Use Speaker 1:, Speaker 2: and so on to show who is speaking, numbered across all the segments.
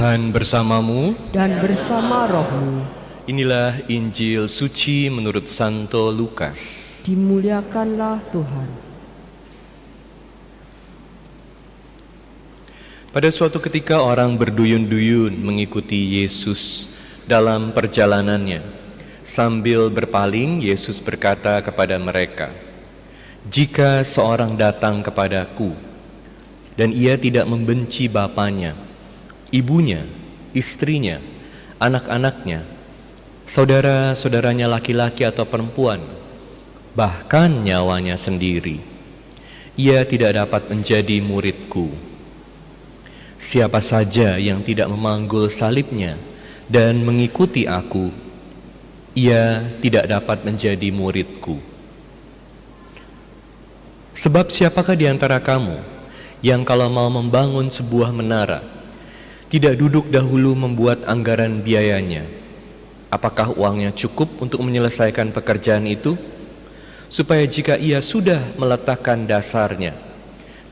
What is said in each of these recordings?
Speaker 1: Tuhan bersamamu
Speaker 2: dan bersama rohmu.
Speaker 1: Inilah Injil suci menurut Santo Lukas.
Speaker 2: Dimuliakanlah Tuhan.
Speaker 1: Pada suatu ketika orang berduyun-duyun mengikuti Yesus dalam perjalanannya. Sambil berpaling, Yesus berkata kepada mereka, "Jika seorang datang kepadaku dan ia tidak membenci bapanya, ibunya, istrinya, anak-anaknya, saudara-saudaranya laki-laki atau perempuan, bahkan nyawanya sendiri, ia tidak dapat menjadi muridku. Siapa saja yang tidak memanggul salibnya dan mengikuti aku, ia tidak dapat menjadi muridku. Sebab siapakah di antara kamu yang kalau mau membangun sebuah menara, tidak duduk dahulu membuat anggaran biayanya? Apakah uangnya cukup untuk menyelesaikan pekerjaan itu? Supaya jika ia sudah meletakkan dasarnya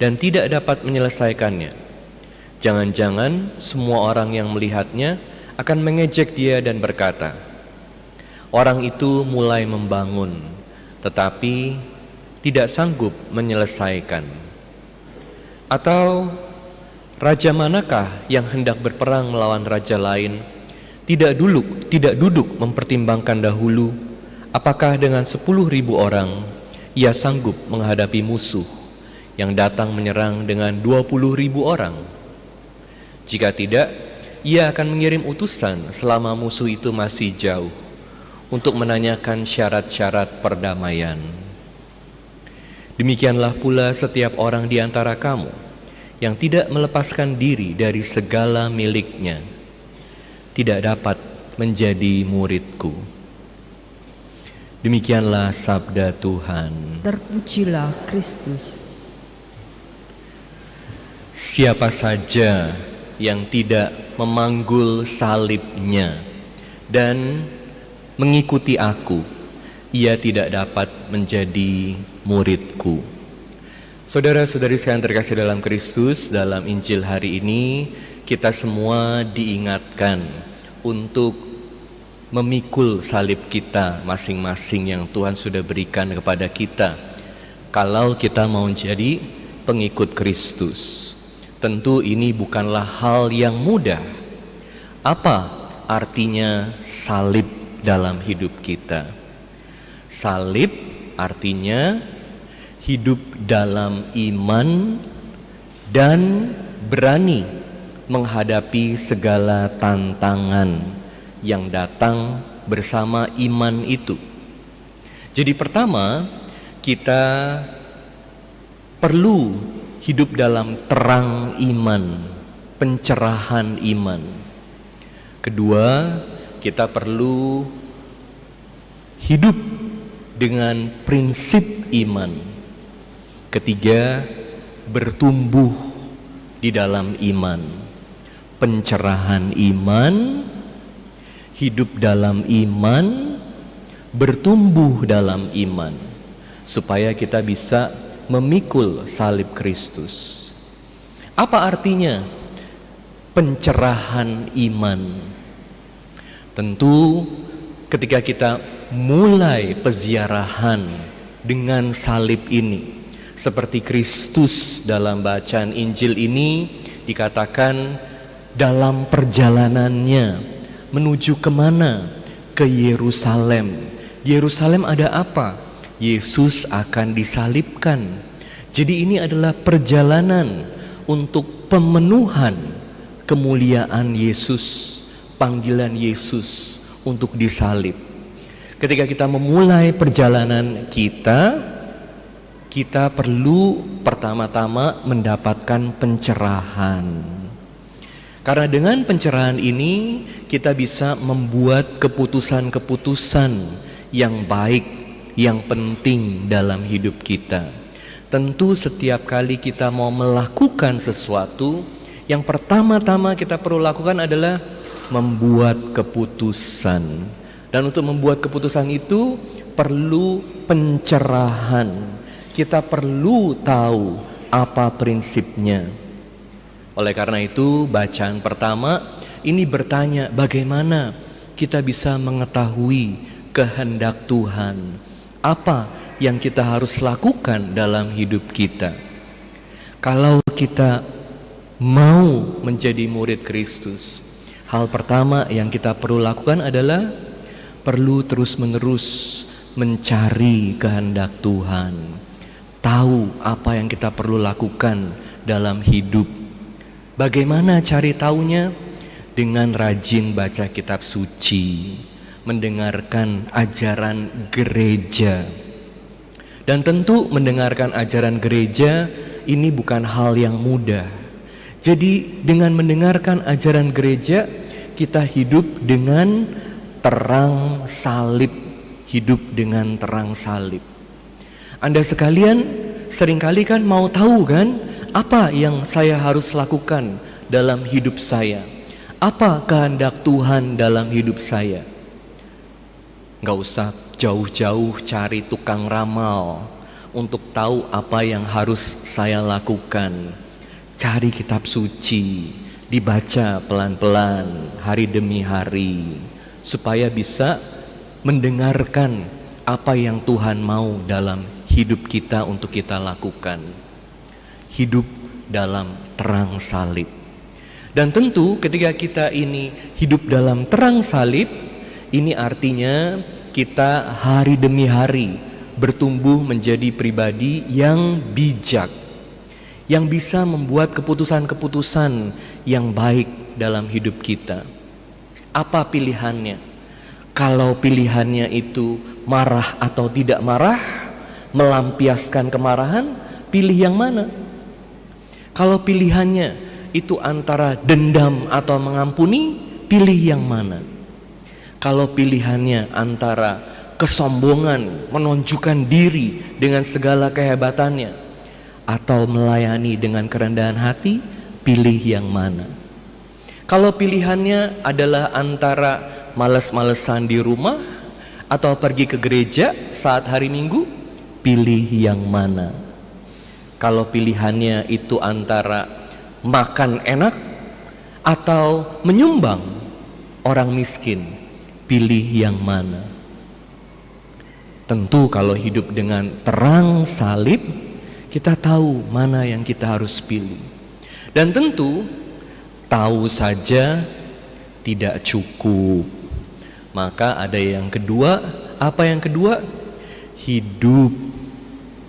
Speaker 1: dan tidak dapat menyelesaikannya, jangan-jangan semua orang yang melihatnya akan mengejek dia dan berkata, orang itu mulai membangun, tetapi tidak sanggup menyelesaikan. Atau raja manakah yang hendak berperang melawan raja lain, tidak duduk mempertimbangkan dahulu, apakah dengan 10.000 orang ia sanggup menghadapi musuh yang datang menyerang dengan 20.000 orang? Jika tidak, ia akan mengirim utusan selama musuh itu masih jauh untuk menanyakan syarat-syarat perdamaian. Demikianlah pula setiap orang di antara kamu yang tidak melepaskan diri dari segala miliknya, tidak dapat menjadi muridku." Demikianlah sabda Tuhan.
Speaker 2: Terpujilah Kristus.
Speaker 1: Siapa saja yang tidak memanggul salibnya dan mengikuti aku, ia tidak dapat menjadi muridku. Saudara-saudari sekalian terkasih dalam Kristus, dalam Injil hari ini kita semua diingatkan untuk memikul salib kita masing-masing yang Tuhan sudah berikan kepada kita. Kalau kita mau jadi pengikut Kristus, tentu ini bukanlah hal yang mudah. Apa artinya salib dalam hidup kita? Salib artinya hidup dalam iman dan berani menghadapi segala tantangan yang datang bersama iman itu. Jadi pertama, kita perlu hidup dalam terang iman, pencerahan iman. Kedua, kita perlu hidup dengan prinsip iman. Ketiga, bertumbuh di dalam iman, pencerahan iman, hidup dalam iman, bertumbuh dalam iman, supaya kita bisa memikul salib Kristus. Apa artinya pencerahan iman? Tentu ketika kita mulai peziarahan dengan salib ini, seperti Kristus dalam bacaan Injil ini dikatakan dalam perjalanannya menuju kemana? Ke Yerusalem. Yerusalem ada apa? Yesus akan disalibkan. Jadi ini adalah perjalanan untuk pemenuhan kemuliaan Yesus, panggilan Yesus untuk disalib. Ketika kita memulai perjalanan kita perlu pertama-tama mendapatkan pencerahan. Karena dengan pencerahan ini kita bisa membuat keputusan-keputusan yang baik, yang penting dalam hidup kita. Tentu setiap kali kita mau melakukan sesuatu, yang pertama-tama kita perlu lakukan adalah membuat keputusan. Dan untuk membuat keputusan itu perlu pencerahan. Kita perlu tahu apa prinsipnya. Oleh karena itu, bacaan pertama ini bertanya bagaimana kita bisa mengetahui kehendak Tuhan. Apa yang kita harus lakukan dalam hidup kita? Kalau kita mau menjadi murid Kristus, hal pertama yang kita perlu lakukan adalah perlu terus-menerus mencari kehendak Tuhan. Tahu apa yang kita perlu lakukan dalam hidup. Bagaimana cari taunya? Dengan rajin baca kitab suci, mendengarkan ajaran gereja. Dan tentu mendengarkan ajaran gereja ini bukan hal yang mudah. Jadi dengan mendengarkan ajaran gereja, kita hidup dengan terang salib. Hidup dengan terang salib. Anda sekalian seringkali kan mau tahu kan, apa yang saya harus lakukan dalam hidup saya? Apa kehendak Tuhan dalam hidup saya? Gak usah jauh-jauh cari tukang ramal untuk tahu apa yang harus saya lakukan. Cari kitab suci, dibaca pelan-pelan hari demi hari, supaya bisa mendengarkan apa yang Tuhan mau dalam hidup kita untuk kita lakukan. Hidup dalam terang salib. Dan tentu ketika kita ini hidup dalam terang salib, ini artinya kita hari demi hari bertumbuh menjadi pribadi yang bijak, yang bisa membuat keputusan-keputusan yang baik dalam hidup kita. Apa pilihannya? Kalau pilihannya itu marah atau tidak marah, melampiaskan kemarahan, pilih yang mana? Kalau pilihannya itu antara dendam atau mengampuni, pilih yang mana? Kalau pilihannya antara kesombongan, menunjukkan diri dengan segala kehebatannya, atau melayani dengan kerendahan hati, pilih yang mana? Kalau pilihannya adalah antara males-malesan di rumah atau pergi ke gereja saat hari Minggu, pilih yang mana? Kalau pilihannya itu antara makan enak atau menyumbang orang miskin, pilih yang mana? Tentu kalau hidup dengan terang salib, kita tahu mana yang kita harus pilih. Dan tentu tahu saja tidak cukup. Maka ada yang kedua. Apa yang kedua? Hidup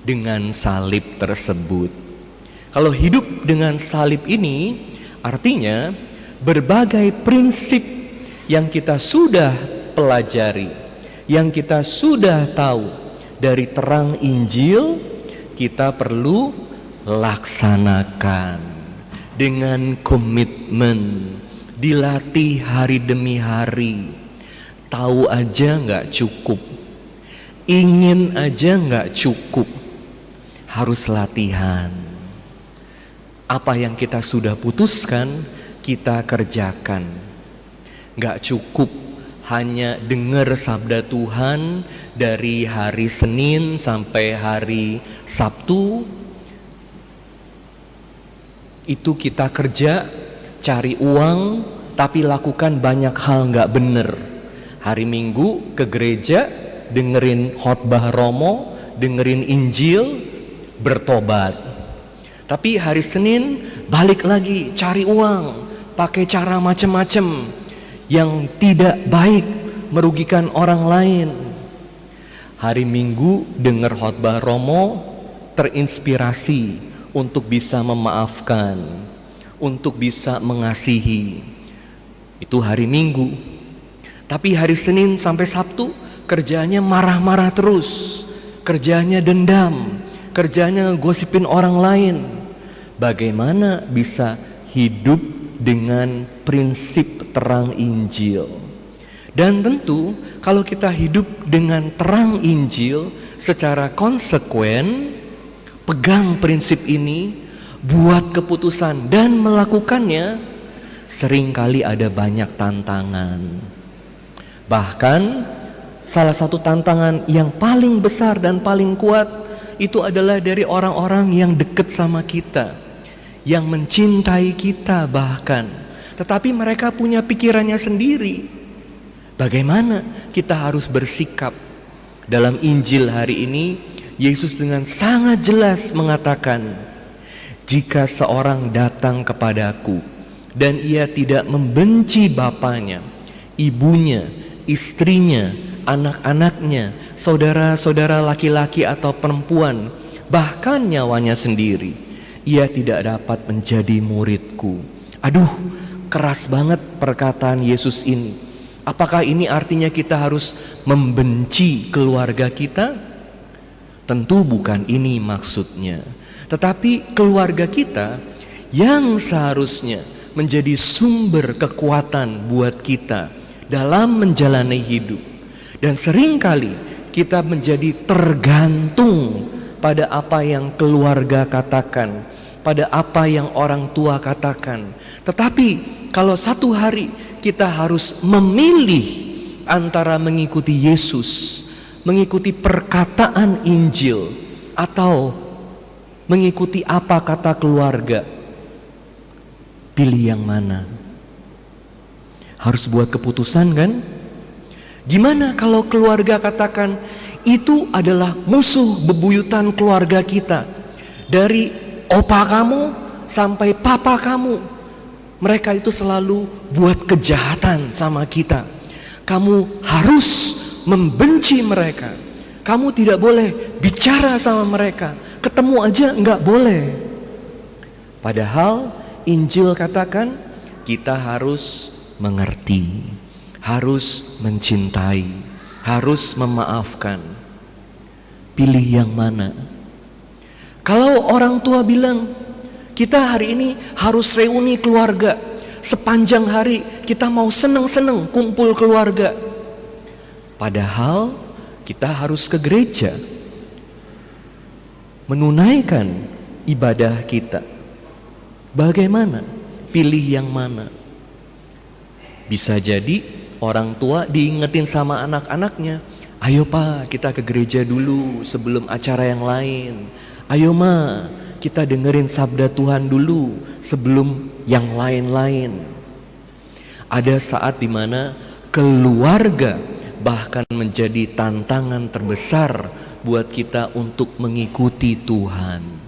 Speaker 1: dengan salib tersebut. Kalau hidup dengan salib ini artinya berbagai prinsip yang kita sudah pelajari, yang kita sudah tahu dari terang Injil, kita perlu laksanakan dengan komitmen, dilatih hari demi hari. Tahu aja gak cukup, ingin aja gak cukup, harus latihan. Apa yang kita sudah putuskan, kita kerjakan. Gak cukup hanya dengar sabda Tuhan dari hari Senin sampai hari Sabtu. Itu kita kerja, cari uang, tapi lakukan banyak hal gak bener. Hari Minggu ke gereja, dengerin khotbah Romo, dengerin Injil, bertobat. Tapi hari Senin balik lagi cari uang, pakai cara macam-macam yang tidak baik, merugikan orang lain. Hari Minggu dengar khotbah Romo, terinspirasi untuk bisa memaafkan, untuk bisa mengasihi. Itu hari Minggu. Tapi hari Senin sampai Sabtu kerjanya marah-marah terus, kerjanya dendam, kerjanya ngegosipin orang lain. Bagaimana bisa hidup dengan prinsip terang Injil? Dan tentu kalau kita hidup dengan terang Injil secara konsekuen, pegang prinsip ini, buat keputusan dan melakukannya, seringkali ada banyak tantangan. Bahkan salah satu tantangan yang paling besar dan paling kuat itu adalah dari orang-orang yang dekat sama kita, yang mencintai kita bahkan. tetapi mereka punya pikirannya sendiri. Bagaimana kita harus bersikap? Dalam Injil hari ini, Yesus dengan sangat jelas mengatakan, jika seorang datang kepadaku dan ia tidak membenci bapaknya, ibunya, istrinya, anak-anaknya, saudara-saudara laki-laki atau perempuan, bahkan nyawanya sendiri, ia tidak dapat menjadi muridku. Aduh, keras banget perkataan Yesus ini. Apakah ini artinya kita harus membenci keluarga kita? Tentu bukan ini maksudnya. Tetapi keluarga kita yang seharusnya menjadi sumber kekuatan buat kita dalam menjalani hidup. Dan seringkali kita menjadi tergantung pada apa yang keluarga katakan, pada apa yang orang tua katakan. Tetapi kalau satu hari kita harus memilih antara mengikuti Yesus, mengikuti perkataan Injil, atau mengikuti apa kata keluarga, pilih yang mana? Harus buat keputusan kan? Gimana kalau keluarga katakan itu adalah musuh bebuyutan keluarga kita, dari opa kamu sampai papa kamu, mereka itu selalu buat kejahatan sama kita. Kamu harus membenci mereka. Kamu tidak boleh bicara sama mereka. Ketemu aja enggak boleh. Padahal Injil katakan kita harus mengerti, harus mencintai, harus memaafkan. Pilih yang mana? Kalau orang tua bilang kita hari ini harus reuni keluarga, sepanjang hari kita mau seneng-seneng kumpul keluarga, padahal kita harus ke gereja menunaikan ibadah kita. Bagaimana? Pilih yang mana? Bisa jadi orang tua diingetin sama anak-anaknya, ayo pak kita ke gereja dulu sebelum acara yang lain. Ayo ma kita dengerin sabda Tuhan dulu sebelum yang lain-lain. Ada saat dimana keluarga bahkan menjadi tantangan terbesar buat kita untuk mengikuti Tuhan.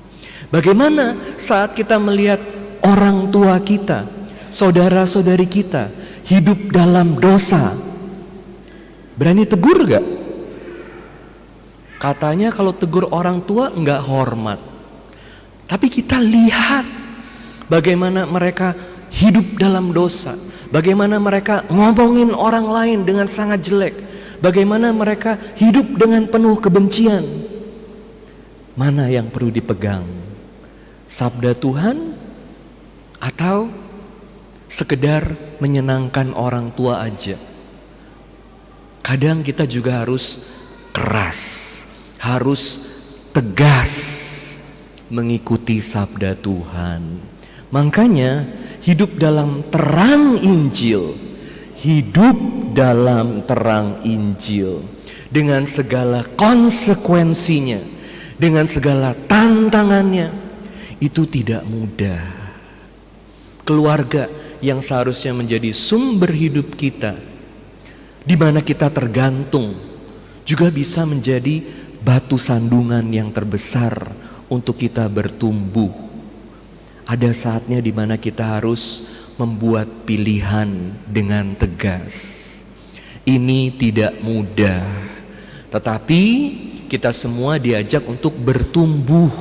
Speaker 1: Bagaimana saat kita melihat orang tua kita, saudara-saudari kita hidup dalam dosa? Berani tegur gak? Katanya kalau tegur orang tua enggak hormat. Tapi kita lihat bagaimana mereka hidup dalam dosa, bagaimana mereka ngomongin orang lain dengan sangat jelek, bagaimana mereka hidup dengan penuh kebencian. Mana yang perlu dipegang? Sabda Tuhan atau sekedar menyenangkan orang tua aja? Kadang kita juga harus keras, harus tegas mengikuti sabda Tuhan. Makanya hidup dalam terang Injil, hidup dalam terang Injil dengan segala konsekuensinya, dengan segala tantangannya, itu tidak mudah. Keluarga yang seharusnya menjadi sumber hidup kita, di mana kita tergantung, juga bisa menjadi batu sandungan yang terbesar untuk kita bertumbuh. Ada saatnya di mana kita harus membuat pilihan dengan tegas. Ini tidak mudah, tetapi kita semua diajak untuk bertumbuh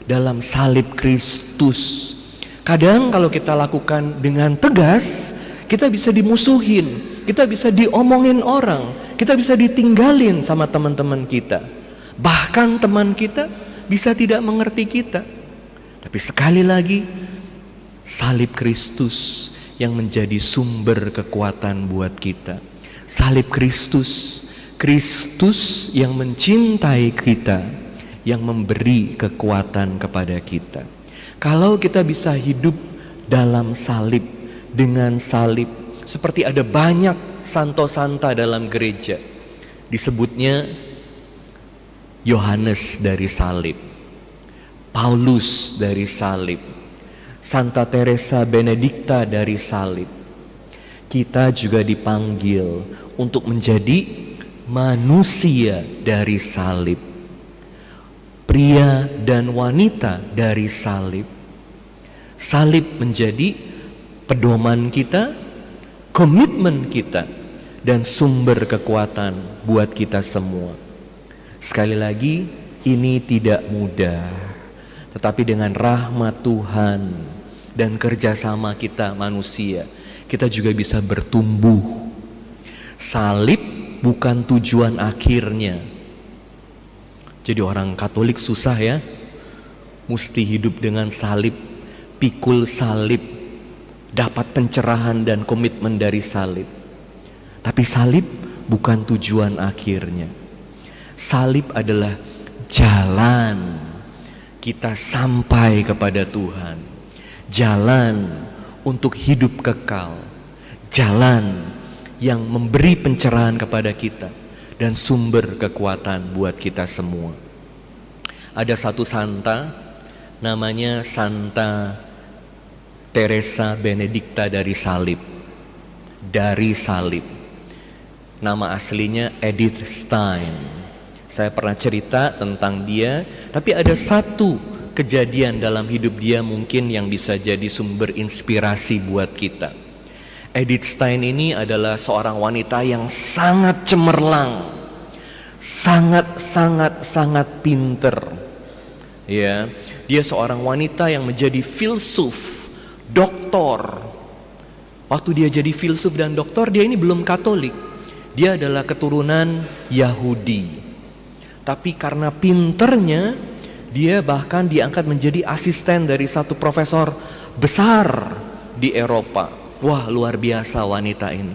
Speaker 1: dalam salib Kristus. Kadang kalau kita lakukan dengan tegas, kita bisa dimusuhin, kita bisa diomongin orang, kita bisa ditinggalin sama teman-teman kita. Bahkan teman kita bisa tidak mengerti kita. Tapi sekali lagi, salib Kristus yang menjadi sumber kekuatan buat kita. Salib Kristus, Kristus yang mencintai kita, yang memberi kekuatan kepada kita. Kalau kita bisa hidup dalam salib, dengan salib, seperti ada banyak santo-santa dalam gereja, disebutnya Yohanes dari salib, Paulus dari salib, Santa Teresa Benedikta dari salib. Kita juga dipanggil untuk menjadi manusia dari salib. Pria dan wanita dari salib. Salib menjadi pedoman kita, komitmen kita, dan sumber kekuatan buat kita semua. Sekali lagi, ini tidak mudah, tetapi dengan rahmat Tuhan dan kerjasama kita manusia, kita juga bisa bertumbuh. Salib bukan tujuan akhirnya. Jadi orang Katolik susah ya, mesti hidup dengan salib, pikul salib, dapat pencerahan dan komitmen dari salib. Tapi salib bukan tujuan akhirnya. Salib adalah jalan kita sampai kepada Tuhan. Jalan untuk hidup kekal. Jalan yang memberi pencerahan kepada kita dan sumber kekuatan buat kita semua. Ada satu santa namanya Santa Teresa Benedikta dari salib. Dari salib. Nama aslinya Edith Stein. Saya pernah cerita tentang dia, tapi ada satu kejadian dalam hidup dia mungkin yang bisa jadi sumber inspirasi buat kita. Edith Stein ini adalah seorang wanita yang sangat cemerlang, sangat pinter. Ya, dia seorang wanita yang menjadi filsuf, doktor. Waktu dia jadi filsuf dan doktor, dia ini belum Katolik. Dia adalah keturunan Yahudi. Tapi karena pinternya, dia bahkan diangkat menjadi asisten dari satu profesor besar di Eropa. Wah, luar biasa wanita ini.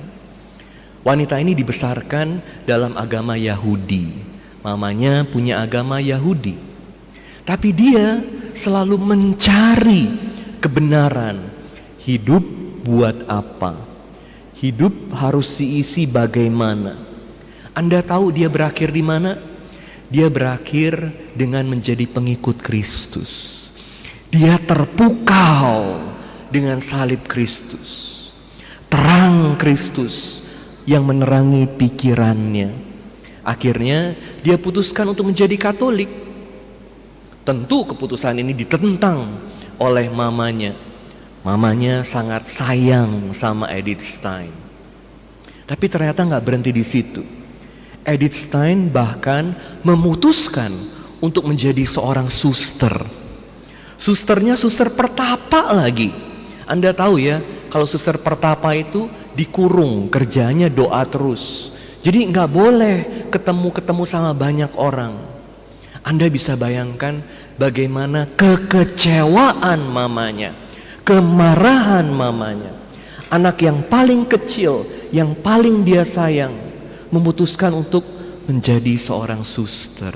Speaker 1: Wanita ini dibesarkan dalam agama Yahudi. Mamanya punya agama Yahudi. Tapi dia selalu mencari kebenaran. Hidup buat apa? Hidup harus diisi bagaimana? Anda tahu dia berakhir di mana? Dia berakhir dengan menjadi pengikut Kristus. Dia terpukau dengan salib Kristus. Terang Kristus yang menerangi pikirannya. Akhirnya dia putuskan untuk menjadi Katolik. Tentu keputusan ini ditentang oleh mamanya. Mamanya sangat sayang sama Edith Stein. Tapi ternyata gak berhenti di situ. Edith Stein bahkan memutuskan untuk menjadi seorang suster. Susternya suster pertapa lagi. Anda tahu ya, kalau suster pertapa itu dikurung, kerjanya doa terus. Jadi gak boleh ketemu sama banyak orang. Anda bisa bayangkan bagaimana kekecewaan mamanya, kemarahan mamanya. Anak yang paling kecil, yang paling dia sayang, memutuskan untuk menjadi seorang suster.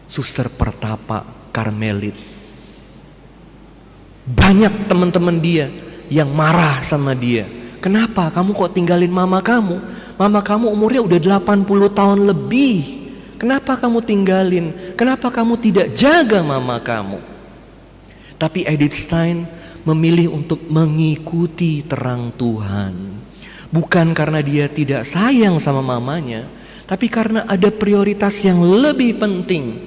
Speaker 1: Suster pertapa Karmelit. Banyak teman-teman dia yang marah sama dia. Kenapa kamu kok tinggalin mama kamu? Mama kamu umurnya udah 80 tahun lebih. Kenapa kamu tinggalin? Kenapa kamu tidak jaga mama kamu? Tapi Edith Stein memilih untuk mengikuti terang Tuhan. Bukan karena dia tidak sayang sama mamanya, tapi karena ada prioritas yang lebih penting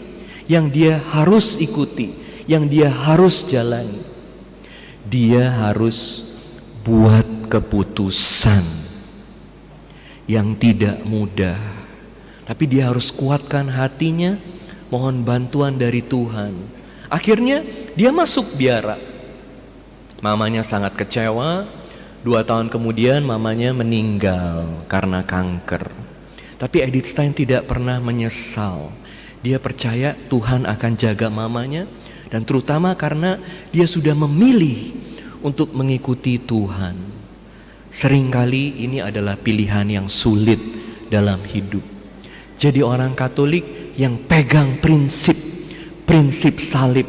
Speaker 1: yang dia harus ikuti, yang dia harus jalani. Dia harus buat keputusan yang tidak mudah, tapi dia harus kuatkan hatinya, mohon bantuan dari Tuhan. Akhirnya dia masuk biara. Mamanya sangat kecewa. 2 tahun kemudian mamanya meninggal karena kanker. Tapi Edith Stein tidak pernah menyesal. Dia percaya Tuhan akan jaga mamanya, dan terutama karena dia sudah memilih untuk mengikuti Tuhan. Seringkali ini adalah pilihan yang sulit dalam hidup. Jadi orang Katolik yang pegang prinsip salib,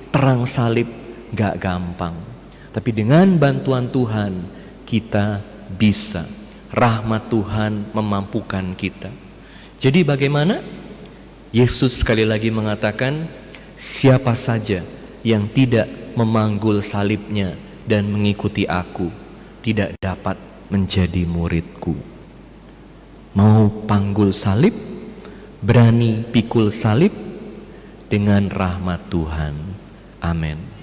Speaker 1: terang salib, gak gampang. Tapi dengan bantuan Tuhan kita bisa. Rahmat Tuhan memampukan kita. Jadi bagaimana? Yesus sekali lagi mengatakan, siapa saja yang tidak memanggul salibnya dan mengikuti aku tidak dapat menjadi muridku. Mau panggul salib, berani pikul salib dengan rahmat Tuhan. Amin.